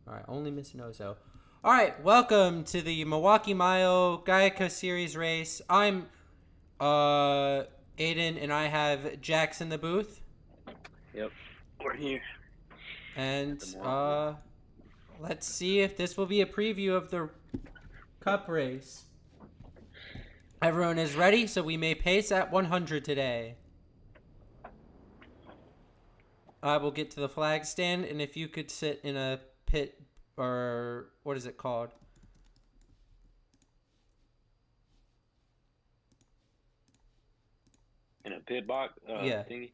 All right, only missing Ozo. All right, welcome to the Milwaukee Mile GEICO Series race. I'm Aiden, and I have Jax in the booth. Yep, we're here at And the Milwaukee. let's see if this will be a preview of the Cup race. Everyone is ready, so we may pace at 100 today. I will get to the flag stand, and if you could sit in a pit, or what is it called? In a pit box Yeah. thingy.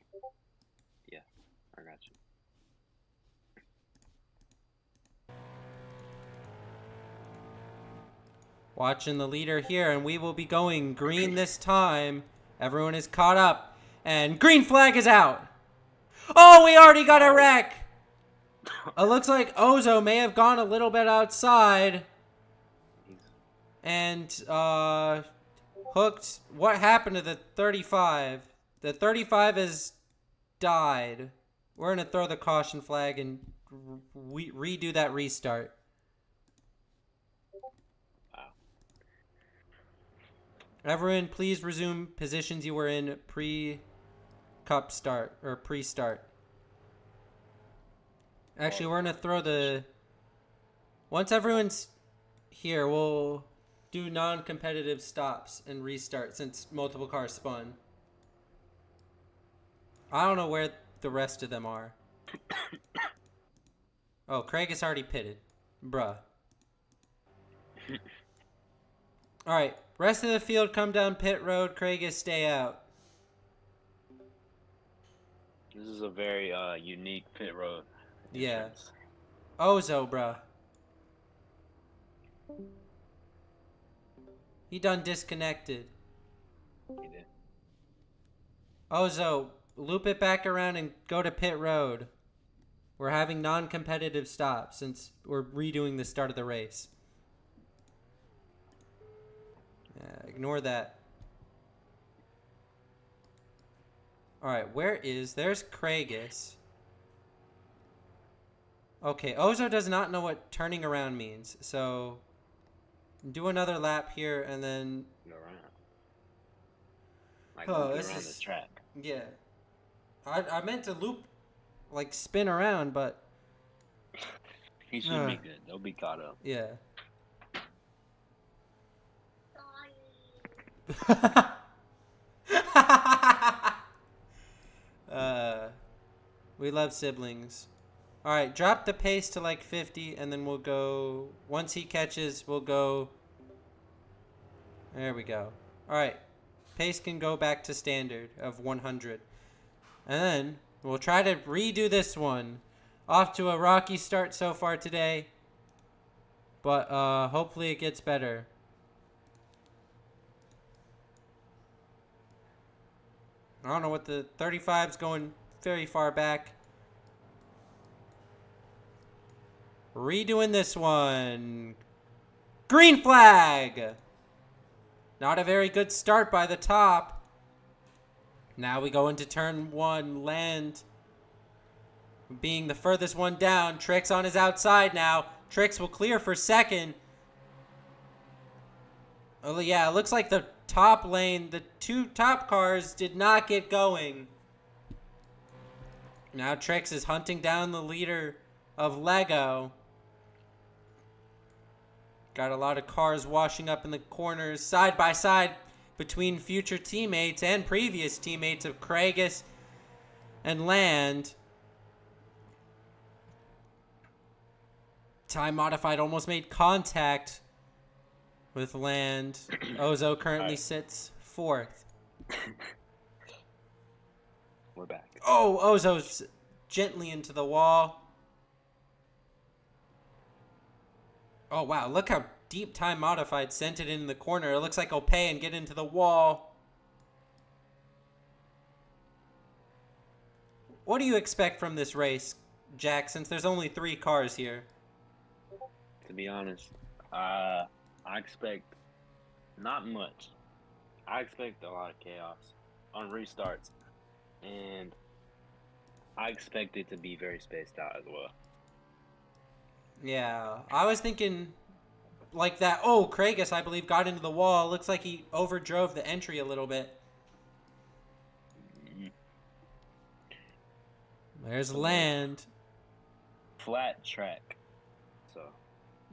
Yeah, I got you. Watching the leader here, and we will be going green this time. Everyone is caught up, and green flag is out. Oh, we already got a wreck. It looks like Ozo may have gone a little bit outside and hooked. What happened to the 35? The 35 has died. We're going to throw the caution flag and redo that restart. Wow. Everyone, please resume positions you were in pre-cup start or pre-start. Actually, we're going to throw the... Once everyone's here, we'll do non-competitive stops and restart since multiple cars spun. I don't know where the rest of them are. Oh, Craig is already pitted. Bruh. Alright, rest of the field come down pit road. Craig is stay out. This is a very unique pit road entrance. Yeah. Ozo, bruh. He done disconnected. He did. Ozo, loop it back around and go to pit road. We're having non-competitive stops since we're redoing the start of the race. Ignore that. Alright, there's Craigus. Okay, Ozo does not know what turning around means, so do another lap here and then... Go around. Like loop it around the track. Yeah. I meant to loop, like spin around, but... He should be good. They'll be caught up. Yeah. We love siblings. Alright, drop the pace to like 50, and then we'll go... Once he catches, we'll go... There we go. Alright. Pace can go back to standard of 100. And then we'll try to redo this one. Off to a rocky start so far today. But hopefully it gets better. I don't know what the 35's going very far back. Redoing this one. Green flag! Not a very good start by the top. Now we go into turn one, Land being the furthest one down. Trix on his outside now. Trix will clear for second. Oh yeah, it looks like the top lane, the two top cars did not get going. Now Trix is hunting down the leader of Lego. Got a lot of cars washing up in the corners, side by side between future teammates and previous teammates of Craigus and Land. Time Modified almost made contact with Land. Ozo currently sits fourth. We're back. Oh, Ozo's gently into the wall. Oh, wow. Look how deep Time Modified sent it in the corner. It looks like he'll pay and get into the wall. What do you expect from this race, Jack, since there's only 3 cars here? To be honest, I expect not much. I expect a lot of chaos on restarts. And I expect it to be very spaced out as well. Yeah, I was thinking like that. Oh, Kragus, I believe, got into the wall. Looks like he overdrove the entry a little bit. Mhm. There's So Land. flat track. So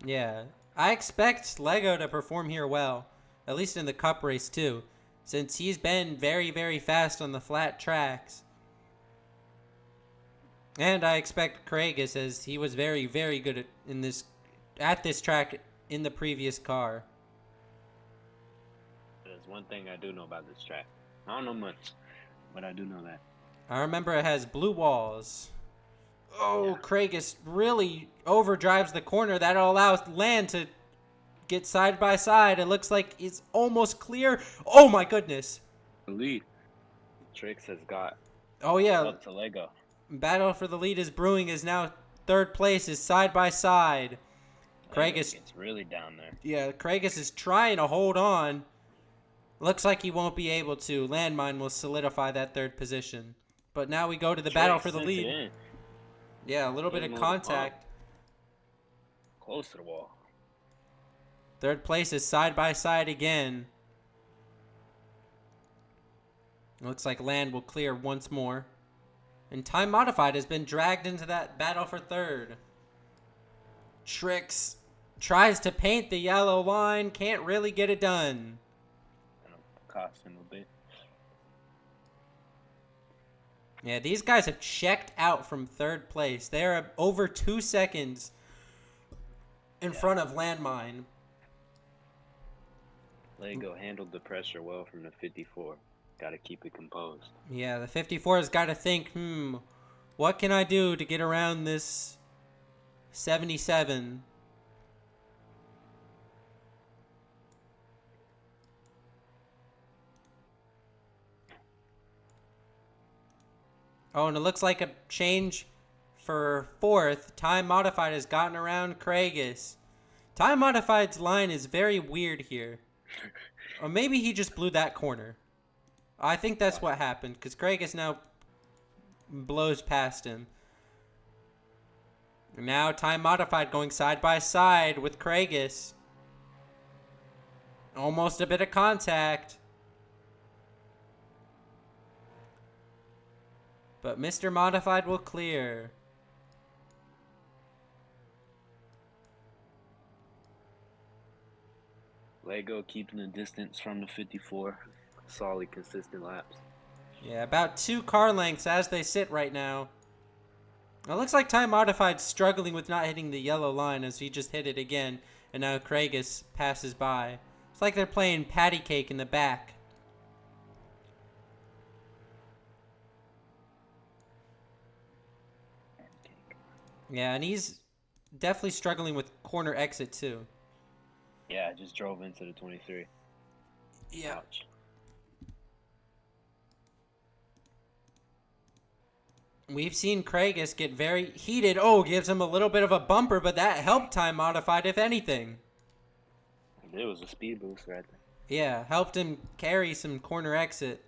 Yeah, I expect Lego to perform here well, at least in the cup race too, since he's been very, very fast on the flat tracks. And I expect Kragus, as he was very, very good at this track in the previous car. there's one thing I do know about this track. I don't know much, but I do know that. I remember it has blue walls. Oh, Yeah. Kragus really overdrives the corner. That'll allow Land to get side by side. It looks like it's almost clear. Oh my goodness. The lead. Trix has got Oh yeah. up to Lego. Battle for the lead is brewing. Is now third place. Is side by side. Lego Kragus. gets really down there. Yeah, Kragus is trying to hold on. Looks like he won't be able to. Landmine will solidify that third position. But now we go to the battle for the sent it lead. in. Yeah, a little bit of contact. Close to the wall. Third place is side by side again. Looks like Land will clear once more. And Time Modified has been dragged into that battle for third. Trix tries to paint the yellow line, can't really get it done. And it cost him a bit. Yeah, these guys have checked out from third place. They are over 2 seconds in front of Landmine. Lego handled the pressure well from the 54. Got to keep it composed. Yeah, the 54 has got to think, what can I do to get around this 77? Oh, and it looks like a change for fourth. Time Modified has gotten around Kragus. Time Modified's line is very weird here. Or maybe he just blew that corner. I think that's what happened, because Kragus now blows past him. Now Time Modified going side by side with Kragus. Almost a bit of contact. But Mr. Modified will clear. Lego keeping the distance from the 54. Solid, consistent laps. Yeah, about 2 car lengths as they sit right now. It looks like Time Modified struggling with not hitting the yellow line as he just hit it again. And now Kragus passes by. It's like they're playing patty cake in the back. Yeah, and he's definitely struggling with corner exit too. Yeah, just drove into the 23. Yeah. Ouch. We've seen Kragus get very heated. Oh, gives him a little bit of a bumper, but that helped Time Modified, if anything. It was a speed boost right there. Yeah, helped him carry some corner exit.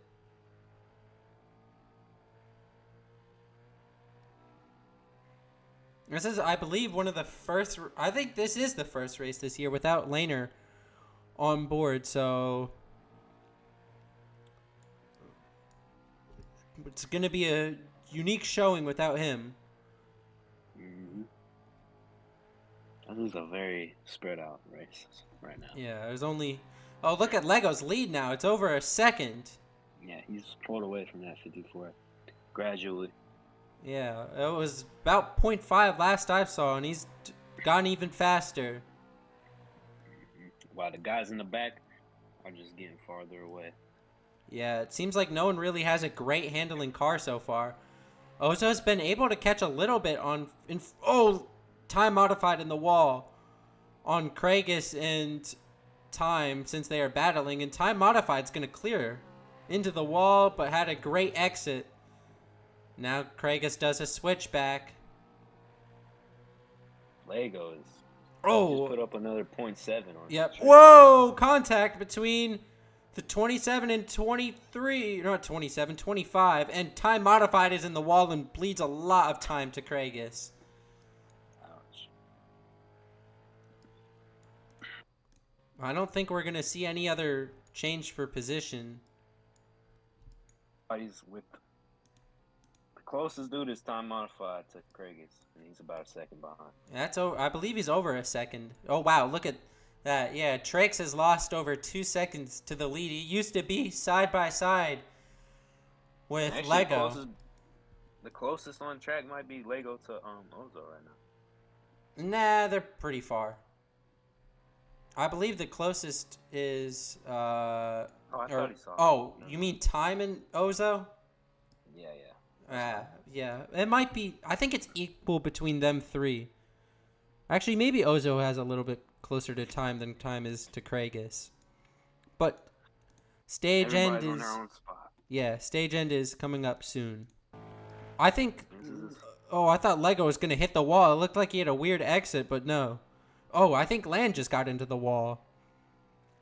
This is, I believe, one of the first... I think this is the first race this year without Laner on board, so... It's going to be a unique showing without him. Mm-hmm. This is a very spread out race right now. Yeah, there's only... Oh, look at Lego's lead now. It's over a second. Yeah, he's pulled away from that 54 gradually. Yeah, it was about 0.5 last I saw, and he's gone even faster. While the guys in the back are just getting farther away. Yeah, it seems like no one really has a great handling car so far. Ozo's been able to catch a little bit on... Time Modified in the wall on Kragus and Time since they are battling. And Time Modified's going to clear into the wall, but had a great exit. Now Kragus does a switchback. Legos. Oh. Just put up another 0.7 on. Yep. Whoa! Contact between the 27 and 23. Not 27, 25. And Time Modified is in the wall and bleeds a lot of time to Kragus. Ouch. I don't think we're going to see any other change for position. He's with the closest dude is time modified to Craigus, and he's about a second behind. That's over. I believe he's over a second. Oh, wow. Look at that. Yeah, Trix has lost over 2 seconds to the lead. He used to be side by side with Actually, Lego. The closest on track might be Lego to Ozo right now. Nah, they're pretty far. I believe the closest is I thought he saw. Oh, you mean Time and Ozo? Yeah. Yeah. It might be. I think it's equal between them three. Actually, maybe Ozo has a little bit closer to Time than Time is to Craigus. But stage end Everybody's is on their own spot. yeah. Stage end is coming up soon. I think. Oh, I thought Lego was gonna hit the wall. It looked like he had a weird exit, but no. Oh, I think Land just got into the wall.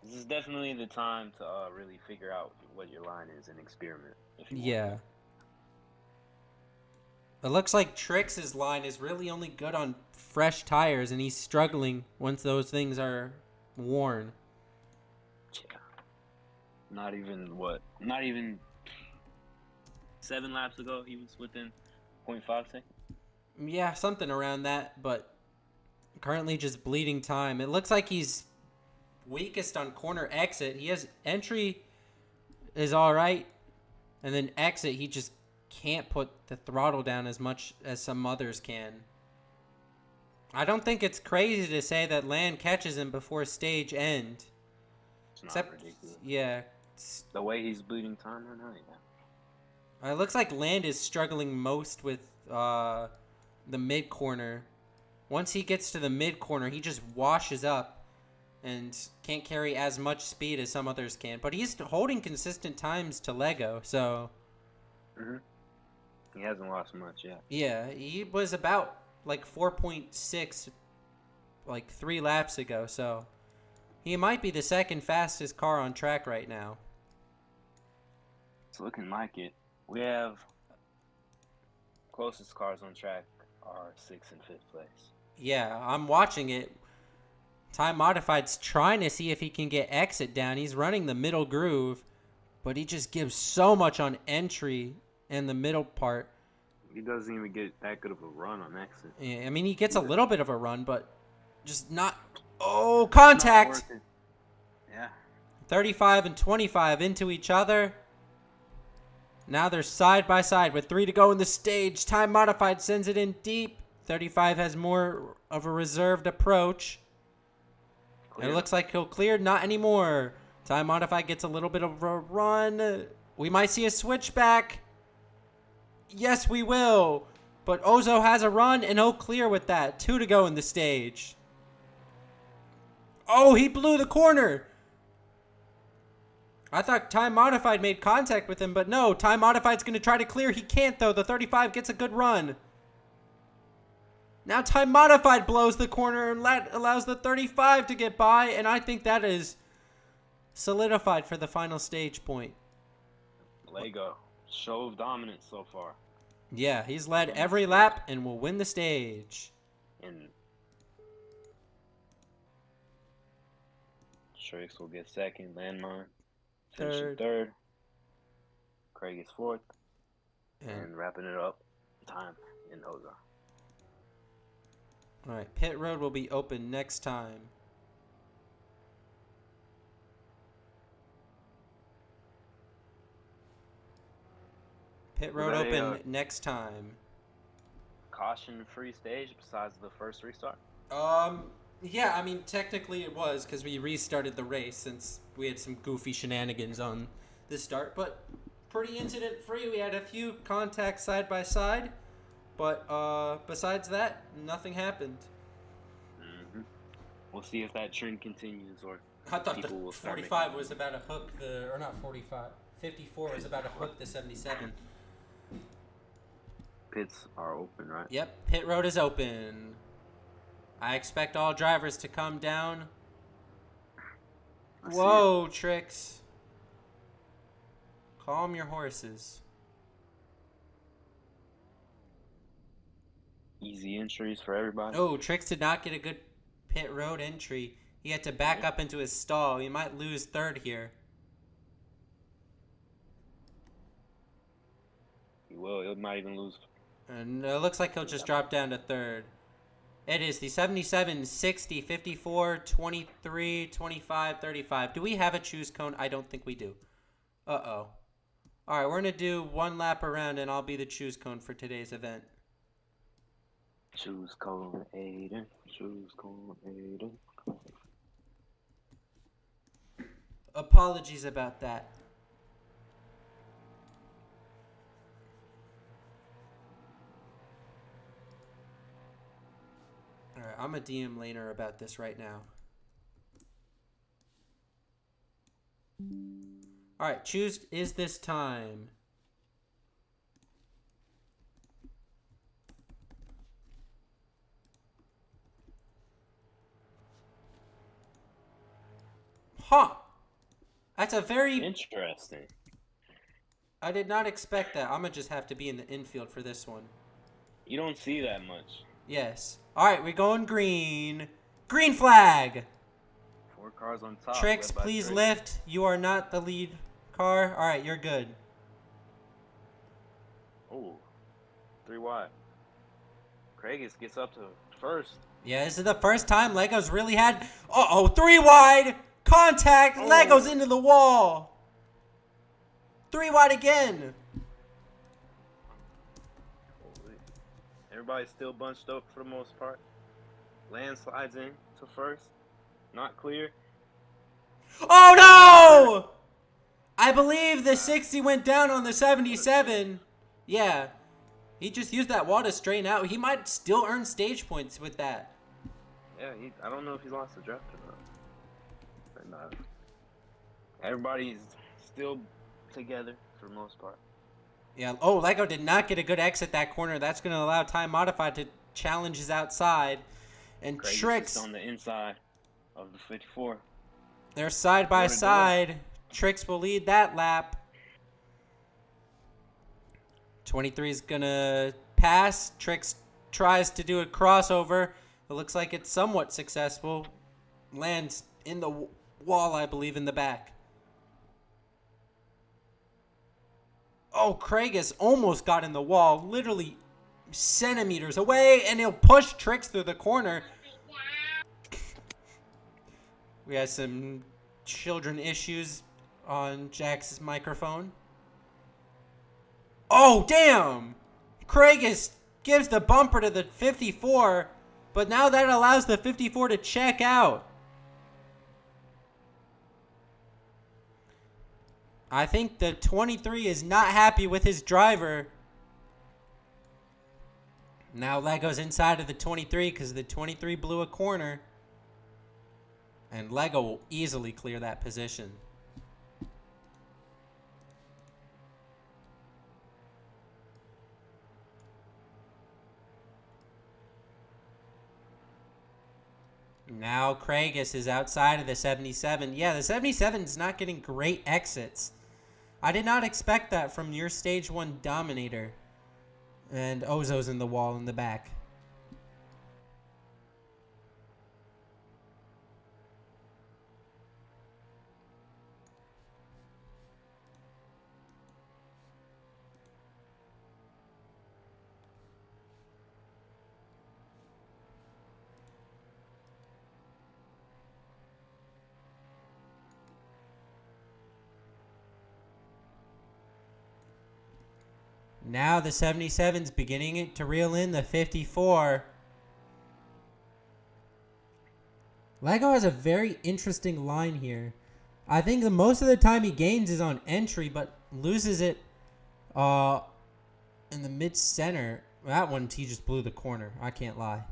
This is definitely the time to really figure out what your line is and experiment. If you Yeah. want. It looks like Trix's line is really only good on fresh tires, and he's struggling once those things are worn. Yeah. Not even 7 laps ago, he was within 0.5 seconds. Yeah, something around that, but currently just bleeding time. It looks like he's weakest on corner exit. He has entry is all right, and then exit he just can't put the throttle down as much as some others can. I don't think it's crazy to say that Land catches him before stage end. It's not ridiculous. Yeah. The way he's bleeding time right now, yeah. It looks like Land is struggling most with the mid corner. Once he gets to the mid corner, he just washes up and can't carry as much speed as some others can. But he's holding consistent times to Lego, so... He hasn't lost much yet. Yeah, he was about like 4.6 like 3 laps ago, so he might be the second fastest car on track right now. It's looking like it. We have closest cars on track are 6th and 5th place. Yeah, I'm watching it. Time Modified's trying to see if he can get exit down. He's running the middle groove, but he just gives so much on entry and the middle part. He doesn't even get that good of a run on exit. Yeah, I mean, he gets a little bit of a run, but just not... Oh, contact! Yeah. 35 and 25 into each other. Now they're side by side with 3 to go in the stage. Time Modified sends it in deep. 35 has more of a reserved approach. It looks like he'll clear. Not anymore. Time Modified gets a little bit of a run. We might see a switchback. Yes, we will. But Ozo has a run, and he'll clear with that. 2 to go in the stage. Oh, he blew the corner. I thought Time Modified made contact with him, but no. Time Modified's going to try to clear. He can't, though. The 35 gets a good run. Now Time Modified blows the corner and allows the 35 to get by, and I think that is solidified for the final stage point. Lego. Show of dominance so far. Yeah, he's led every lap and will win the stage. And Shrix will get second. Landmine finishing third. Craig is fourth. And wrapping it up, Time in Ozo. All right, pit road will be open next time. Pit road open next time. Caution-free stage besides the first restart? Yeah, I mean, technically it was because we restarted the race since we had some goofy shenanigans on the start, but pretty incident-free. We had a few contacts side by side, but besides that, nothing happened. We'll see if that trend continues or I thought the 45 was about to hook the, or not 45, 54 was about to hook the 77. Pits are open, right? Yep, pit road is open. I expect all drivers to come down. Whoa, Trix. Calm your horses. Easy entries for everybody. Oh, Trix did not get a good pit road entry. He had to back up into his stall. He might lose third here. He will. He might even lose. And it looks like he'll just drop down to third. It is the 77, 60, 54, 23, 25, 35. Do we have a choose cone? I don't think we do. Uh-oh. All right, we're going to do one lap around, and I'll be the choose cone for today's event. Choose cone Aiden. Choose cone Aiden. Apologies about that. All right, I'm a DM laner about this right now. All right, choose is this time. Huh. That's a very... Interesting. I did not expect that. I'm going to just have to be in the infield for this one. You don't see that much. Yes. All right, we're going green. Green flag. 4 cars on top. Tricks, please lift. You are not the lead car. All right, you're good. Oh, 3 wide. Craig gets up to first. Yeah, this is the first time Lego's really had... Uh-oh, 3 wide. Contact. Oh. Lego's into the wall. 3 wide again. Everybody's still bunched up for the most part. Landslides in to first. Not clear. Oh, no! I believe the 60 went down on the 77. Yeah. He just used that wall to straighten out. He might still earn stage points with that. Yeah, I don't know if he's lost the draft or not. But everybody's still together for the most part. Yeah. Oh, Lego did not get a good exit that corner. That's going to allow Time Modified to challenge his outside. And Craig Tricks is on the inside of the 54. They're side by side. Tricks will lead that lap. 23 is going to pass. Tricks tries to do a crossover. It looks like it's somewhat successful. Lands in the wall, I believe, in the back. Oh, Craigus almost got in the wall, literally centimeters away, and he'll push Tricks through the corner. We had some children issues on Jax's microphone. Oh, damn! Craigus gives the bumper to the 54, but now that allows the 54 to check out. I think the 23 is not happy with his driver. Now Lego's inside of the 23 because the 23 blew a corner. And Lego will easily clear that position. Now Craigus is outside of the 77. Yeah, the 77 is not getting great exits. I did not expect that from your Stage 1 Dominator. And Ozo's in the wall in the back. Now the 77's beginning to reel in the 54. Lego has a very interesting line here. I think the most of the time he gains is on entry, but loses it in the mid-center. That one, he just blew the corner. I can't lie.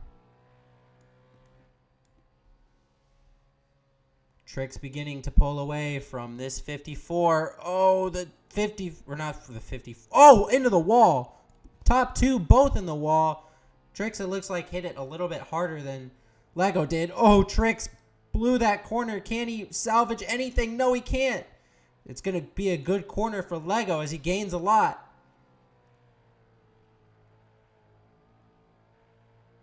Tricks beginning to pull away from this 54. Oh, the 50, or not for the 50. Oh, into the wall. Top two, both in the wall. Tricks, it looks like, hit it a little bit harder than Lego did. Oh, Tricks blew that corner. Can he salvage anything? No, he can't. It's going to be a good corner for Lego as he gains a lot.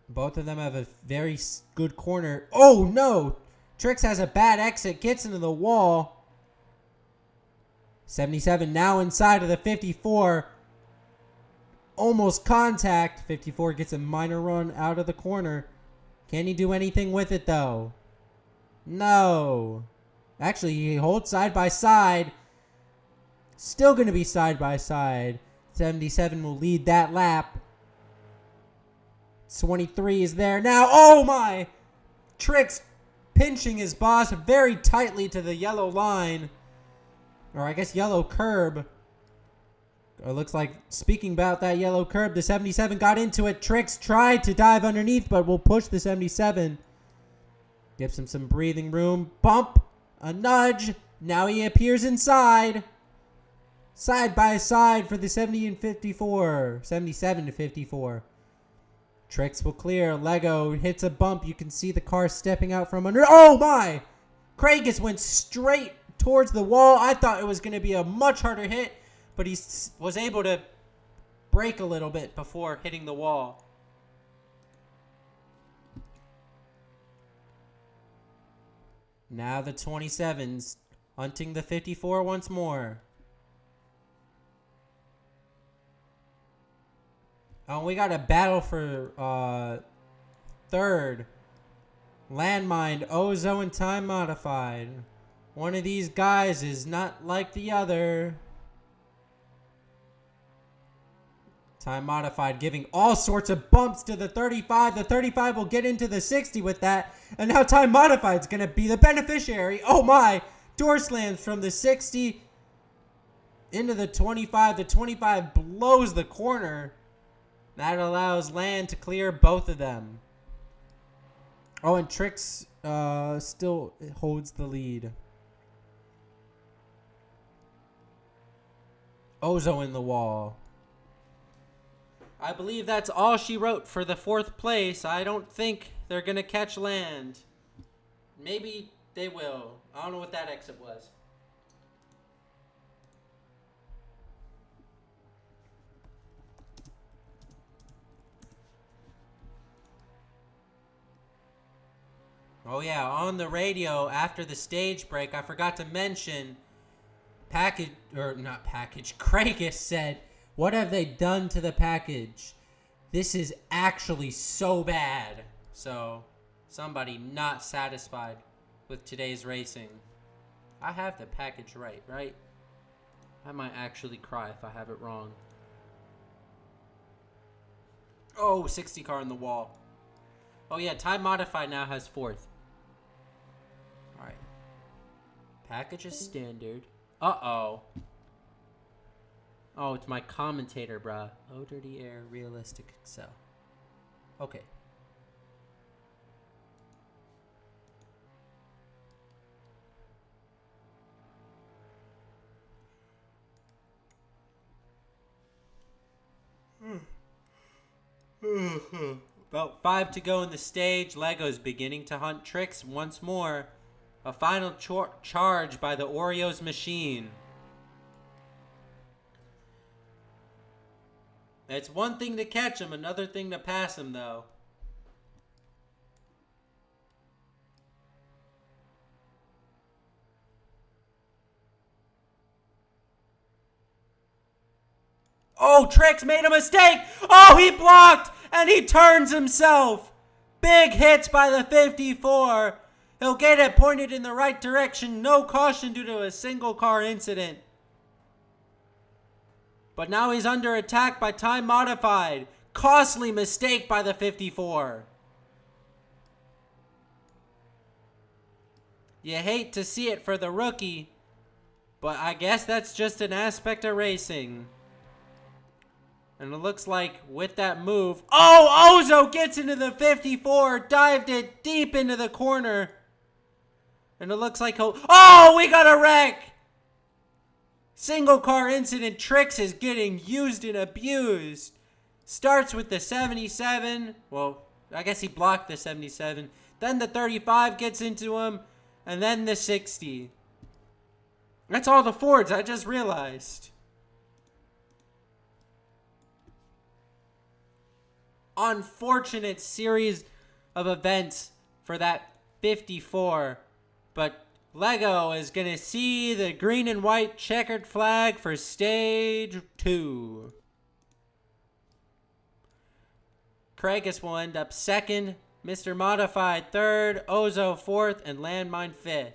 Both of them have a very good corner. Oh, no. Trix has a bad exit, gets into the wall. 77 now inside of the 54. Almost contact. 54 gets a minor run out of the corner. Can he do anything with it, though? No. Actually, he holds side by side. Still going to be side by side. 77 will lead that lap. 23 is there now. Oh, my. Trix pinching his boss very tightly to the yellow line. Or I guess yellow curb. It looks like, speaking about that yellow curb, the 77 got into it. Trix tried to dive underneath, but will push the 77. Gives him some breathing room. Bump. A nudge. Now he appears inside. Side by side for the 70 and 54. 77 to 54. Trix will clear. Lego hits a bump. You can see the car stepping out from under. Oh, my. Craig just went straight towards the wall. I thought it was going to be a much harder hit, but he was able to brake a little bit before hitting the wall. Now the 27's hunting the 54 once more. Oh, we got a battle for third. Landmine, Ozo, and Time Modified. One of these guys is not like the other. Time Modified giving all sorts of bumps to the 35. The 35 will get into the 60 with that. And now Time Modified is going to be the beneficiary. Oh my! Door slams from the 60 into the 25. The 25 blows the corner. That allows Land to clear both of them. Oh, and Trix still holds the lead. Ozo in the wall. I believe that's all she wrote for the fourth place. I don't think they're going to catch Land. Maybe they will. I don't know what that exit was. Oh yeah, on the radio after the stage break, I forgot to mention Craigus said, "What have they done to the package? This is actually so bad." So, somebody not satisfied with today's racing. I have the package right? I might actually cry if I have it wrong. Oh, 60 car in the wall. Oh yeah, Time Modified now has fourth. Alright. Package is standard. Uh-oh. Oh, it's my commentator, bruh. Oh, dirty air, realistic Excel. Okay. About 5 to go in the stage. Lego's beginning to hunt Trix once more. A final charge by the Oreos machine. It's one thing to catch him, another thing to pass him, though. Oh, Trix made a mistake. Oh, he blocked, and he turns himself. Big hits by the 54. He'll get it pointed in the right direction. No caution due to a single car incident. But now he's under attack by Time Modified. Costly mistake by the 54. You hate to see it for the rookie, but I guess that's just an aspect of racing. And it looks like with that move... Oh, Ozo gets into the 54. Dived it deep into the corner. And it looks like he'll... Oh, we got a wreck! Single car incident. Trix is getting used and abused. Starts with the 77. Well, I guess he blocked the 77. Then the 35 gets into him. And then the 60. That's all the Fords, I just realized. Unfortunate series of events for that 54. But Lego is going to see the green and white checkered flag for stage 2. Craigus will end up 2nd, Mr. Modified 3rd, Ozo 4th, and Landmine 5th.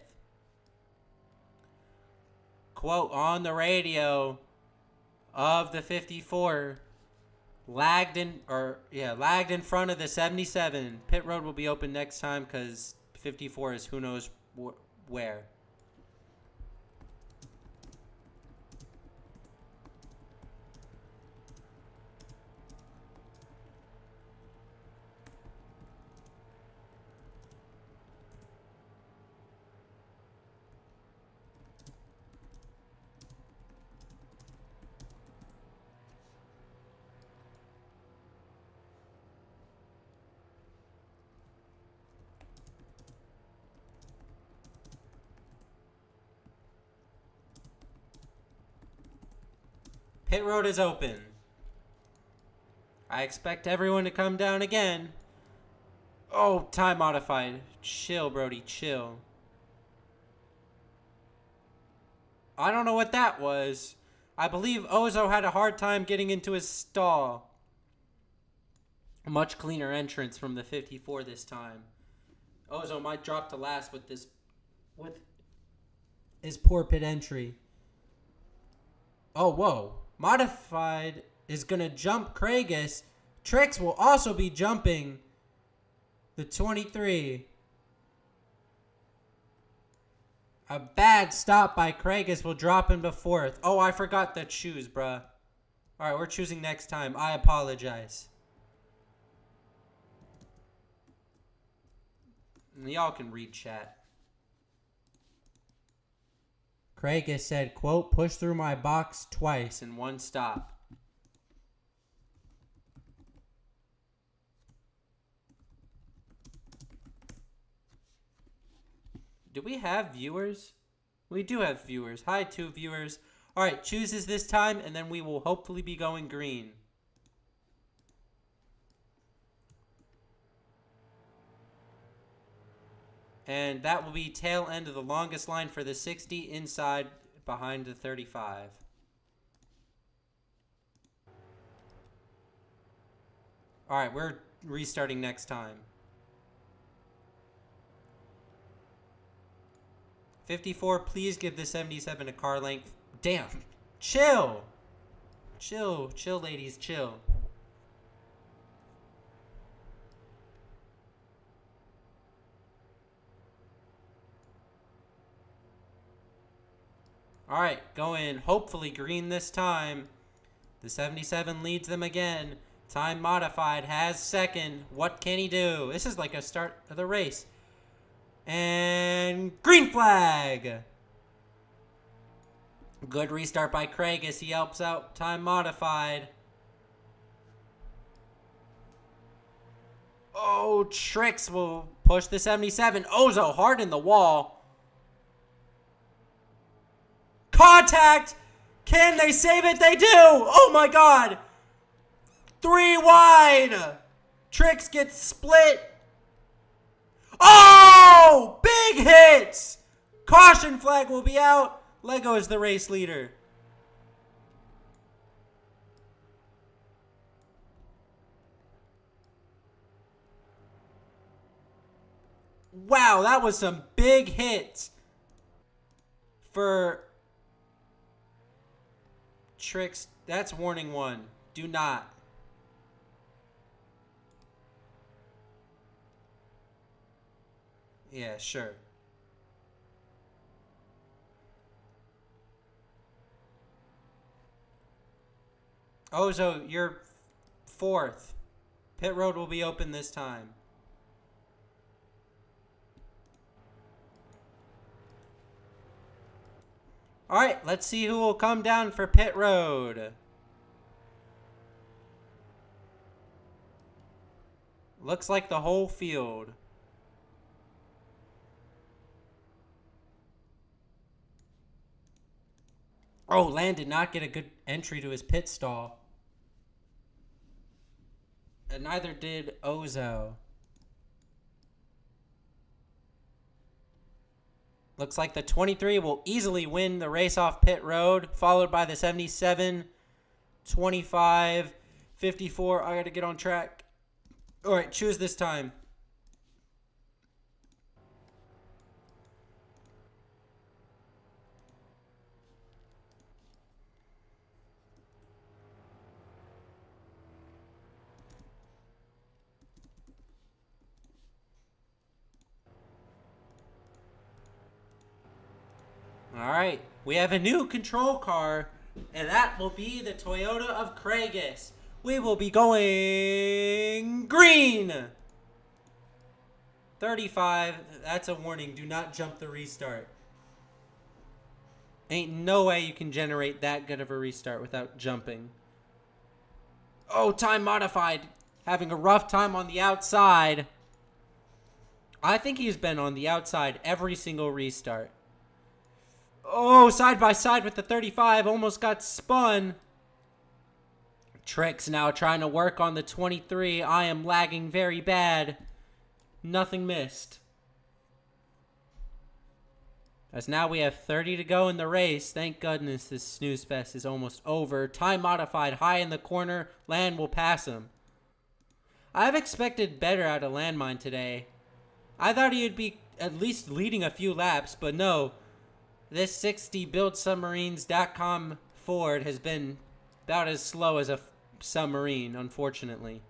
Quote on the radio of the 54, lagged in front of the 77. Pit road will be open next time because 54 is who knows where. Pit road is open. I expect everyone to come down again. Oh, time modified. Chill, Brody, chill. I don't know what that was. I believe Ozo had a hard time getting into his stall. A much cleaner entrance from the 54 this time. Ozo might drop to last with his poor pit entry. Oh, whoa. Modified is going to jump Craigus. Trix will also be jumping the 23. A bad stop by Craigus will drop him to 4th. Oh, I forgot to choose, bruh. Alright, we're choosing next time. I apologize. Y'all can read chat. Craigus said, quote, push through my box twice in one stop. Do we have viewers? We do have viewers. Hi, 2 viewers. Alright, chooses this time, and then we will hopefully be going green. And that will be tail end of the longest line for the 60 inside behind the 35. Alright, we're restarting next time. 54, please give the 77 a car length. Damn. Chill. Chill, ladies, chill. Alright, going hopefully green this time. The 77 leads them again. Time modified, has 2nd. What can he do? This is like a start of the race. And green flag! Good restart by Craigus. He helps out time modified. Oh, Trix will push the 77. Ozo hard in the wall. Contact! Can they save it? They do! Oh my god! 3 wide! Trix gets split. Oh! Big hits! Caution flag will be out. Lego is the race leader. Wow, that was some big hits for Trix. That's warning 1. Do not. Yeah, sure. Ozo, you're 4th. Pit road will be open this time. Alright, let's see who will come down for pit road. Looks like the whole field. Oh, Land did not get a good entry to his pit stall. And neither did Ozo. Looks like the 23 will easily win the race off pit road, followed by the 77, 25, 54. I got to get on track. All right, choose this time. All right, we have a new control car, and that will be the Toyota of Craigus. We will be going green. 35, that's a warning. Do not jump the restart. Ain't no way you can generate that good of a restart without jumping. Oh, time modified. Having a rough time on the outside. I think he's been on the outside every single restart. Oh, side by side with the 35. Almost got spun. Tricks now trying to work on the 23. I am lagging very bad. Nothing missed. As now we have 30 to go in the race. Thank goodness this snooze fest is almost over. Time modified high in the corner. Land will pass him. I've expected better out of Landmine today. I thought he would be at least leading a few laps, but no. This 60 buildsubmarines.com Ford has been about as slow as a submarine, unfortunately.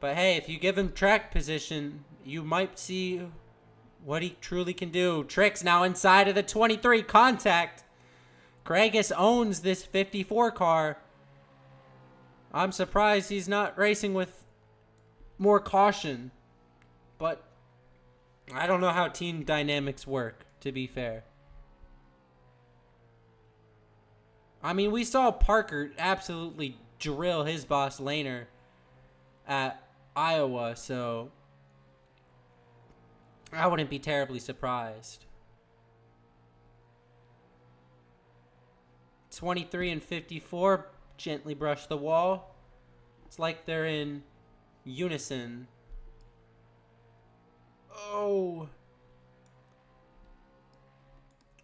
But hey, if you give him track position, you might see what he truly can do. Tricks now inside of the 23. Contact. Craigus owns this 54 car. I'm surprised he's not racing with more caution. But I don't know how team dynamics work, to be fair. I mean, we saw Parker absolutely drill his boss Laner at Iowa, so I wouldn't be terribly surprised. 23 and 54 gently brush the wall. It's like they're in unison. Oh.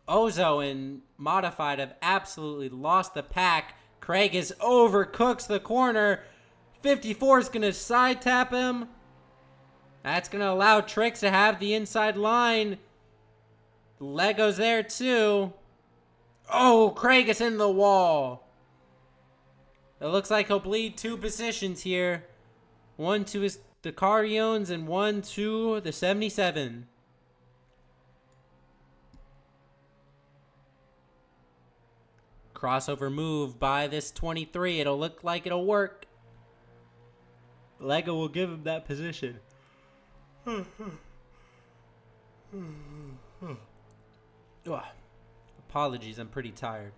Ozo and Modified have absolutely lost the pack. Craigus overcooks the corner. 54 is going to side tap him. That's going to allow Tricks to have the inside line. Lego's there too. Oh, Craigus in the wall. It looks like he'll bleed 2 positions here. 1 to the car he owns and 1 to the 77. Crossover move by this 23. It'll look like it'll work. Lego will give him that position. Apologies, I'm pretty tired.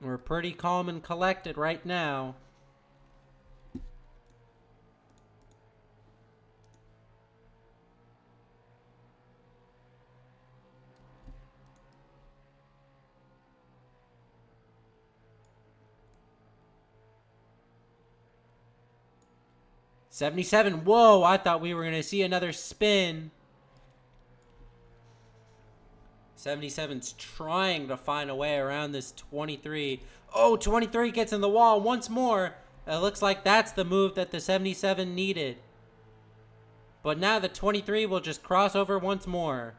We're pretty calm and collected right now. $77. Whoa, I thought we were going to see another spin. 77's trying to find a way around this 23. Oh, 23 gets in the wall once more. It looks like that's the move that the 77 needed. But now the 23 will just cross over once more.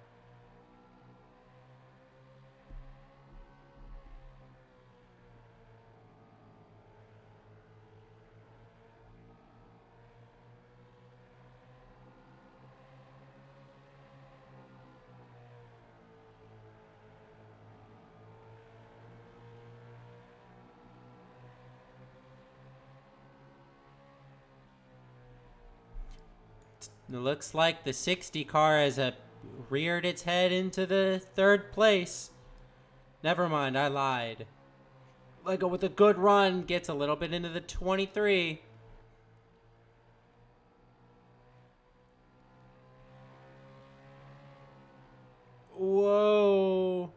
It looks like the 60 car has reared its head into the 3rd place. Never mind, I lied. Lego with a good run gets a little bit into the 23. Whoa.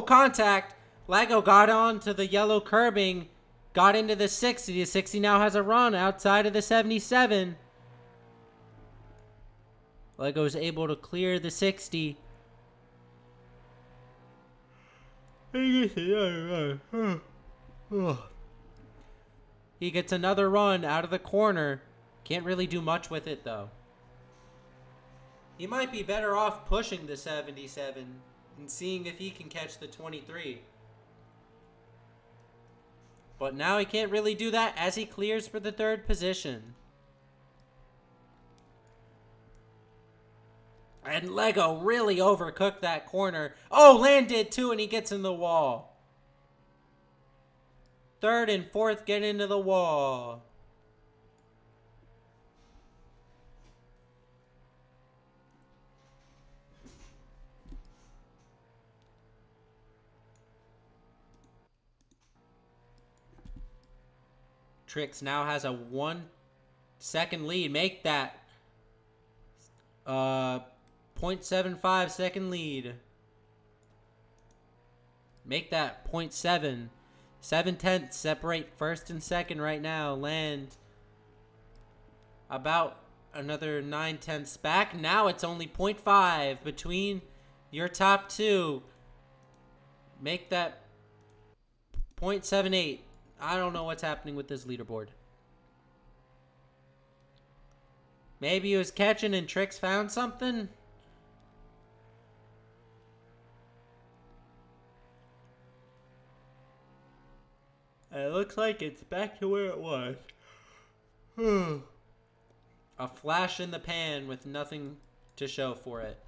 contact. Lego got on to the yellow curbing, got into the 60. The 60 now has a run outside of the 77. Lego's able to clear the 60. He gets another run out of the corner. Can't really do much with it, though. He might be better off pushing the 77 and seeing if he can catch the 23. But now he can't really do that as he clears for the third position. And Lego really overcooked that corner. Oh, Land did too, and he gets in the wall. Third and fourth get into the wall. Trix now has a 1 second lead. Make that 0.75 second lead. Make that 0.7. 7/10 separate first and second right now. Land about another 9/10 back. Now it's only 0.5 between your top two. Make that 0.78. I don't know what's happening with this leaderboard. Maybe he was catching and Trix found something? It looks like it's back to where it was. A flash in the pan with nothing to show for it.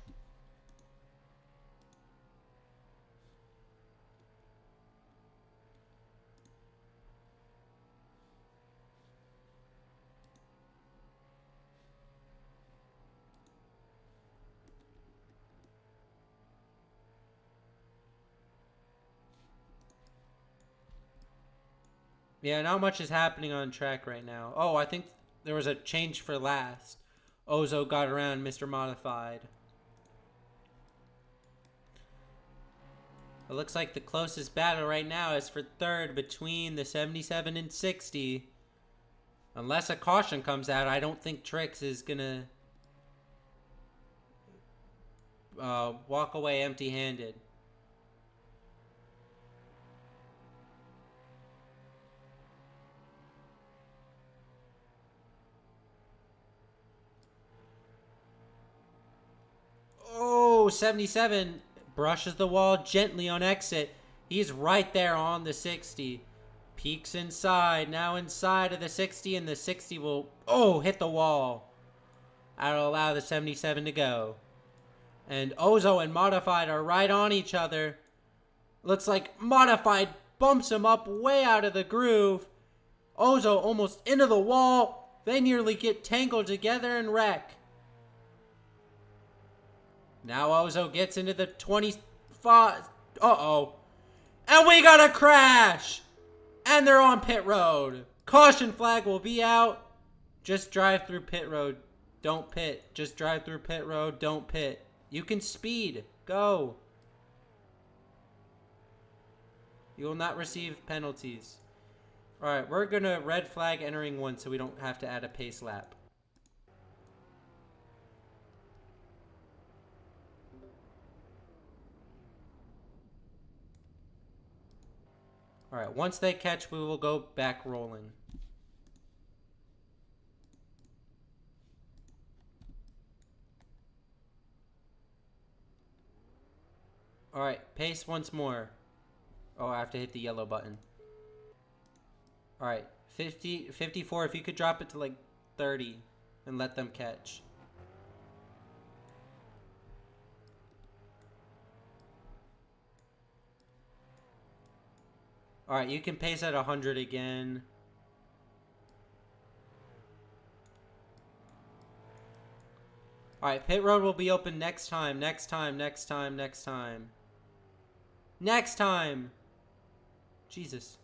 Yeah, not much is happening on track right now. Oh, I think there was a change for last. Ozo got around Mr. Modified. It looks like the closest battle right now is for third between the 77 and 60. Unless a caution comes out, I don't think Trix is going to walk away empty-handed. Oh, 77 brushes the wall gently on exit. He's right there on the 60. Peeks inside. Now inside of the 60, and the 60 will, hit the wall. That'll allow the 77 to go. And Ozo and Modified are right on each other. Looks like Modified bumps him up way out of the groove. Ozo almost into the wall. They nearly get tangled together and wreck. Now Ozo gets into the 25. And we got a crash! And they're on pit road. Caution flag will be out. Just drive through pit road. Don't pit. Just drive through pit road. Don't pit. You can speed. Go. You will not receive penalties. Alright, we're going to red flag entering one so we don't have to add a pace lap. Alright, once they catch, we will go back rolling. Alright, pace once more. Oh, I have to hit the yellow button. Alright, 54, if you could drop it to like 30 and let them catch. Alright, you can pace at 100 again. Alright, pit road will be open next time. Next time. Jesus.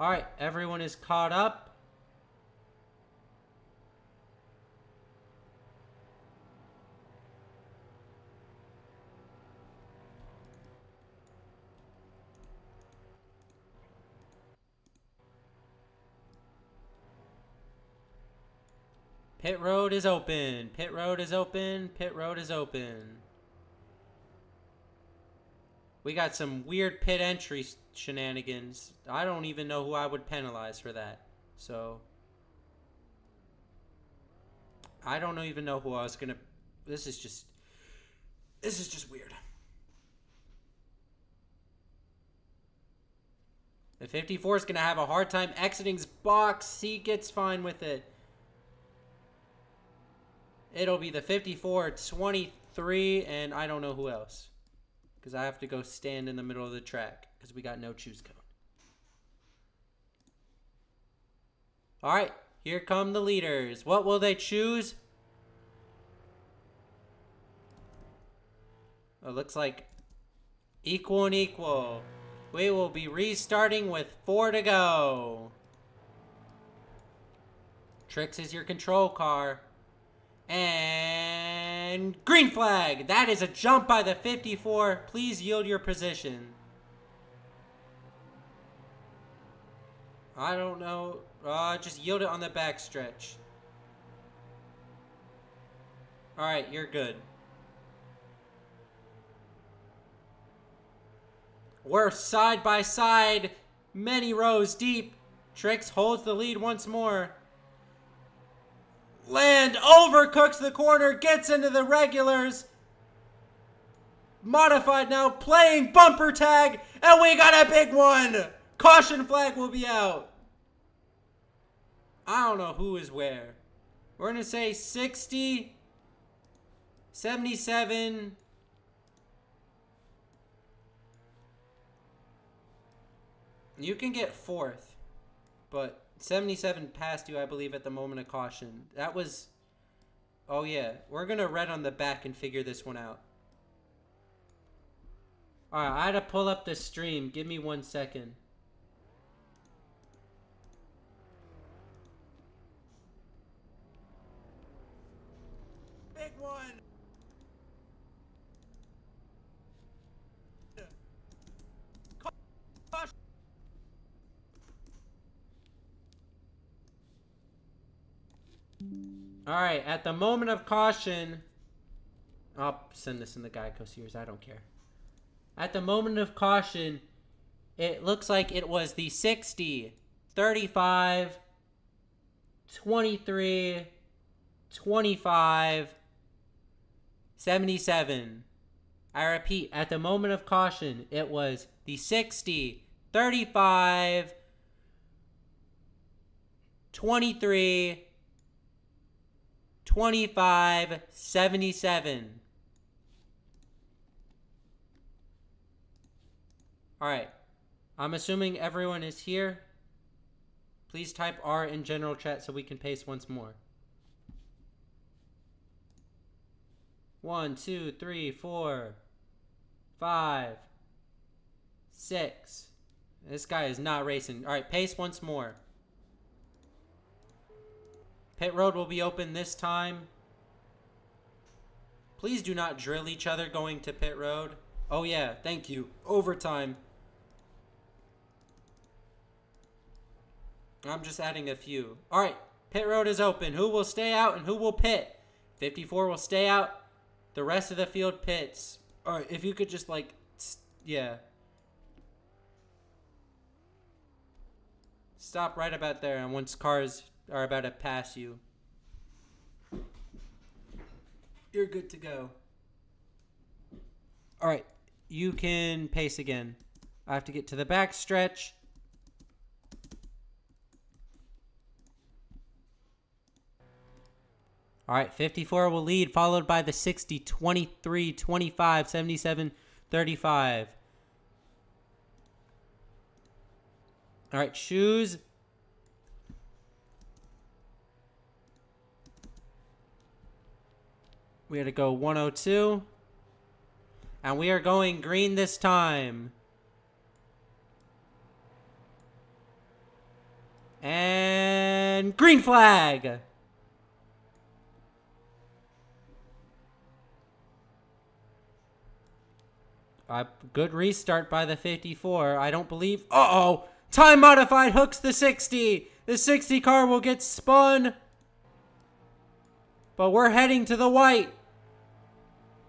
Alright, everyone is caught up. Pit road is open. Pit road is open. Pit road is open. We got some weird pit entry shenanigans. I don't even know who I would penalize for that. So, I don't even know who I was gonna. This is just weird. The 54 is gonna have a hard time exiting his box. He gets fine with it. It'll be the 54, 23, and I don't know who else. Because I have to go stand in the middle of the track. Because we got no choose cone. Alright, here come the leaders. What will they choose? It looks like equal and equal. We will be restarting with 4 to go. Trix is your control car. And green flag. That is a jump by the 54. Please yield your position. I don't know. Just yield it on the back stretch. Alright, you're good. We're side by side, many rows deep. Trix holds the lead once more. Land overcooks the corner, gets into the regulars. Modified now, playing bumper tag, and we got a big one. Caution flag will be out. I don't know who is where. We're going to say 60, 77. You can get 4th, but 77 passed you, I believe, at the moment of caution. That was... Oh, yeah. We're going to red on the back and figure this one out. Alright, I had to pull up the stream. Give me 1 second. Big one! Caution! Alright, at the moment of caution... I'll send this in the GEICO series, I don't care. At the moment of caution, it looks like it was the 60, 35, 23, 25, 77. I repeat, at the moment of caution, it was the 60, 35, 23, 25, 77. Alright. I'm assuming everyone is here. Please type R in general chat so we can paste once more. 1, 2, 3, 4, 5, 6. This guy is not racing. Alright, pace once more. Pit road will be open this time. Please do not drill each other going to pit road. Oh yeah, thank you. Overtime. I'm just adding a few. Alright, pit road is open. Who will stay out and who will pit? 54 will stay out. The rest of the field pits. Alright, if you could just like, yeah. Stop right about there, and once cars are about to pass you, you're good to go. Alright, you can pace again. I have to get to the back stretch. Alright, 54 will lead, followed by the 60, 23, 25, 77, 35. Alright, shoes. We had to go 102. And we are going green this time. And green flag! Good restart by the 54. I don't believe... Uh-oh! Time modified hooks the 60! The 60 car will get spun! but we're heading to the white.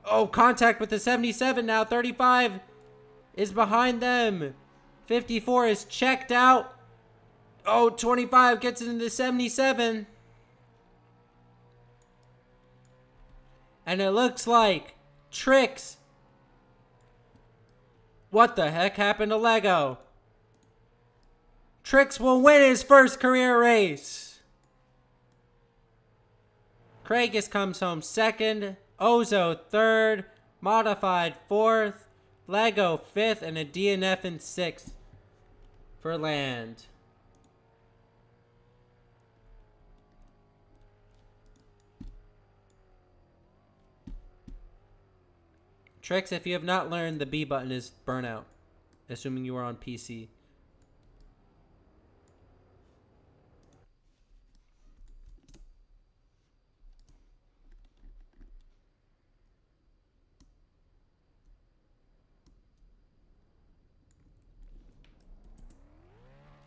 Oh, contact with the 77 now. 35 is behind them. 54 is checked out. Oh, 25 gets into the 77. And it looks like Tricks. What the heck happened to Lego? Tricks will win his first career race. Craigus comes home second. Ozo third. Modified fourth. Lego fifth. And a DNF in sixth for Land. Tricks, if you have not learned, the B button is burnout, assuming you are on PC.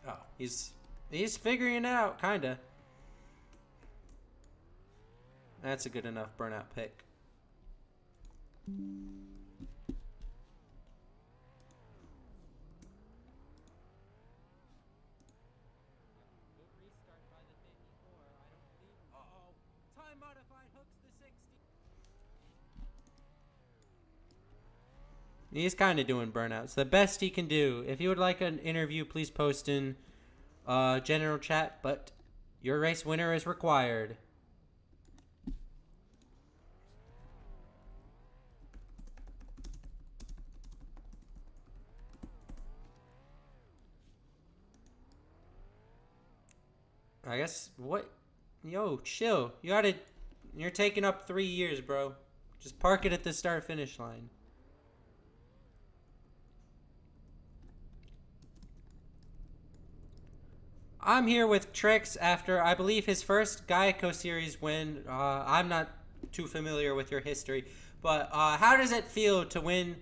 Oh, he's figuring it out, kinda. That's a good enough burnout pick. He's kind of doing burnouts. The best he can do. If you would like an interview, please post in general chat, but your race winner is required. I guess, what? Yo, chill. You're taking up 3 years, bro. Just park it at the start-finish line. I'm here with Trix after, I believe, his first GEICO series win. I'm not too familiar with your history, but how does it feel to win,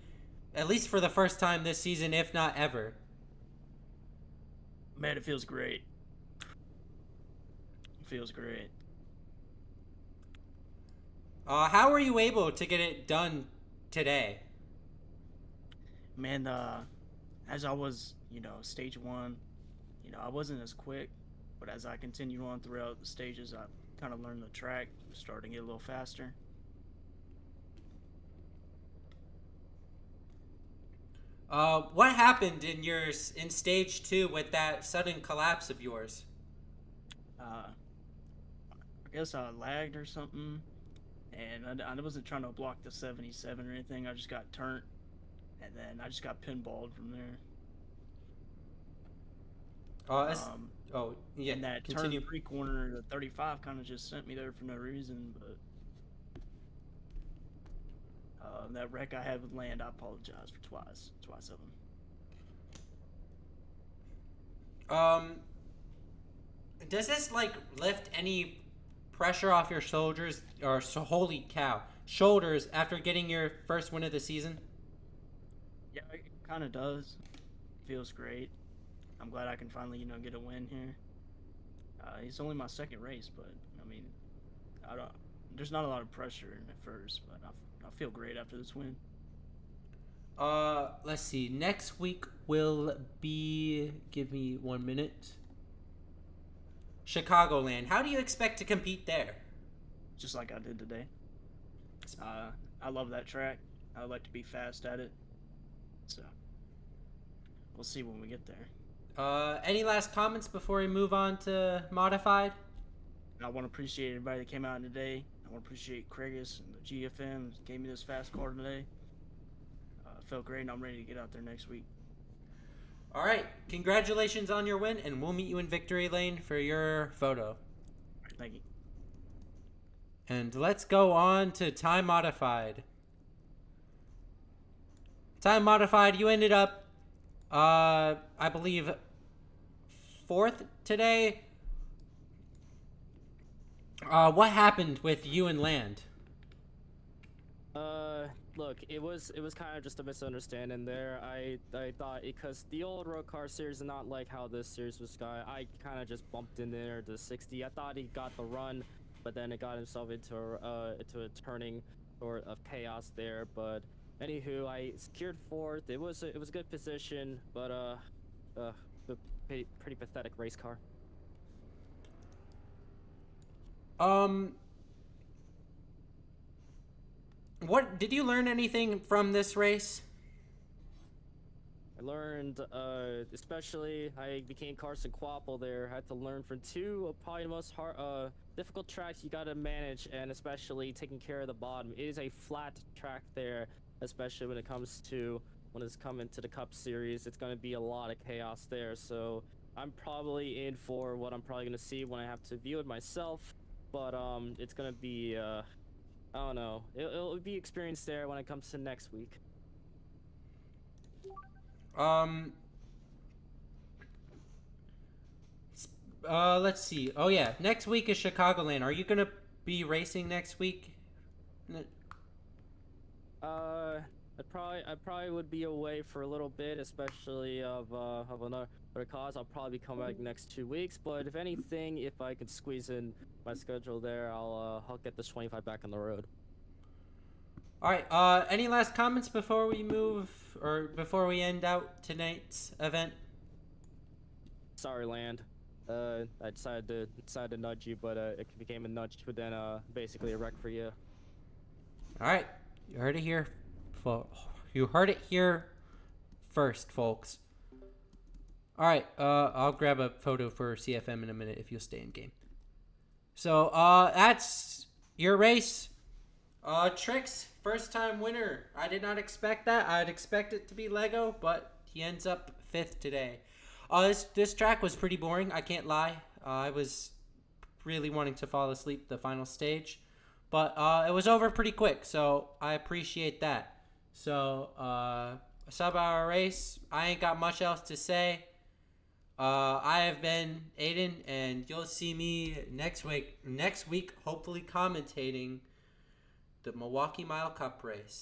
at least for the first time this season, if not ever? Man, it feels great. It feels great. How were you able to get it done today? Man, as I was, stage one, I wasn't as quick, but as I continued on throughout the stages, I kind of learned the track, starting to get a little faster. What happened in stage 2 with that sudden collapse of yours? I guess I lagged or something, and I wasn't trying to block the 77 or anything. I just got turned, and then I just got pinballed from there. Yeah. And that continue. turn 3 corner, the 35 kind of just sent me there for no reason. But that wreck I had with Land, I apologize for twice of them. Does this lift any pressure off your shoulders, or holy cow, shoulders after getting your first win of the season? Yeah, it kind of does. Feels great. I'm glad I can finally, get a win here. It's only my second race, but I mean, there's not a lot of pressure at first, but I feel great after this win. Let's see. Next week will be, give me 1 minute, Chicagoland. How do you expect to compete there? Just like I did today. I love that track. I like to be fast at it. So we'll see when we get there. Any last comments before we move on to modified? I want to appreciate everybody that came out today. I want to appreciate Craigus and the GFM that gave me this fast car today. Felt great, and I'm ready to get out there next week. All right, congratulations on your win, and we'll meet you in victory lane for your photo. Thank you. And let's go on to time modified. Time modified, you ended up, I believe, 4th today. What happened with you and Land? Look, it was kind of just a misunderstanding there. I thought, because the old road car series is not like how this series was going. I kind of just bumped in there to 60. I thought he got the run, but then it got himself into a turning sort of chaos there. But anywho, I secured fourth. It was a good position, but a pretty pathetic race car. What did you learn anything from this race? I learned, especially I became Carson Quapple there. I had to learn from two of probably the most difficult tracks you gotta manage, and especially taking care of the bottom. It is a flat track there, especially when it's coming to the Cup Series. It's gonna be a lot of chaos there, so I'm probably in for what I'm probably gonna see when I have to view it myself. But it's gonna be I don't know. It'll be experienced there when it comes to next week. Let's see. Oh yeah, next week is Chicagoland. Are you gonna be racing next week? I probably would be away for a little bit, especially of another cause. I'll probably come back next 2 weeks. But if anything, if I could squeeze in my schedule there, I'll get this 25 back on the road. All right. Any last comments before we move or before we end out tonight's event? Sorry, Land. I decided to nudge you, but it became a nudge, but then basically a wreck for you. All right. You heard it here. You heard it here first, folks. All right. I'll grab a photo for CFM in a minute if you'll stay in game. So that's your race. Trix, first time winner. I did not expect that. I'd expect it to be Lego, but he ends up 5th today. This track was pretty boring, I can't lie. I was really wanting to fall asleep the final stage, but it was over pretty quick, so I appreciate that. So, sub-hour race. I ain't got much else to say. I have been Aiden, and you'll see me next week, hopefully commentating the Milwaukee Mile Cup race.